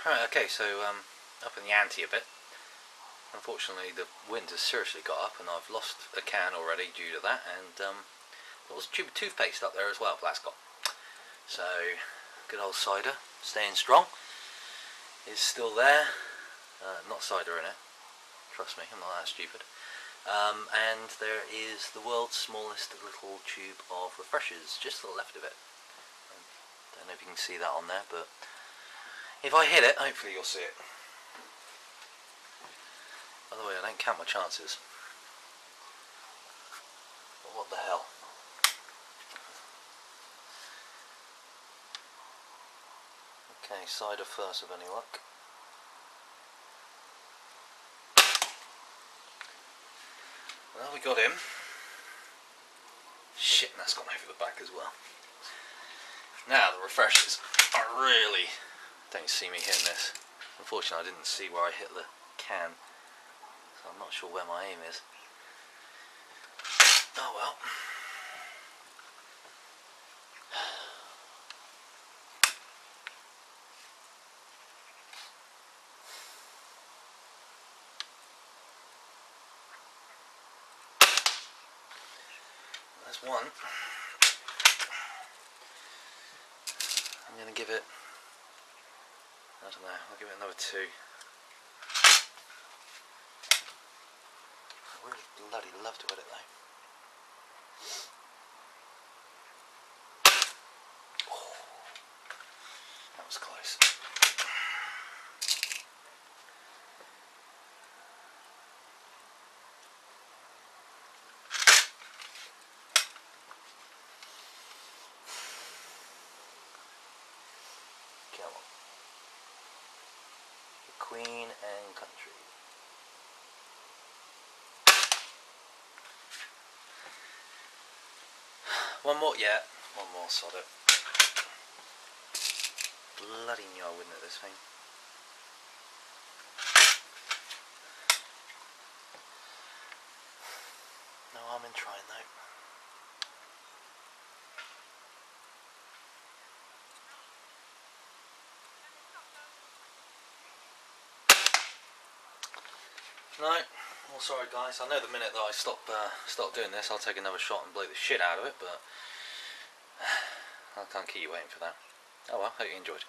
Right, okay, so up in the ante a bit. Unfortunately, the wind has seriously got up, and I've lost a can already due to that. And there was a tube of toothpaste up there as well, but that's gone. So, good old cider, staying strong, is still there. Not cider in it. Trust me, I'm not that stupid. And there is the world's smallest little tube of refreshers, just to the left of it. Don't know if you can see that on there, but if I hit it, hopefully you'll see it. By the way, I don't count my chances. But what the hell? Okay, cider first, of any luck. Well, we got him. Shit, and that's gone over the back as well. Now the refreshers. I really don't see me hitting this. Unfortunately, I didn't see where I hit the can, so I'm not sure where my aim is. Oh well. There's one. I'm going to give it, I don't know, I'll give it another 2. I really bloody love to hit it though. Oh, that was close. Come on. The Queen and Country. One more, yeah. One more, sod it. Bloody knew I wouldn't at this thing. No harm in trying though. No, well sorry guys, I know the minute that I stop doing this I'll take another shot and blow the shit out of it, but I can't keep you waiting for that. Oh well, hope you enjoyed.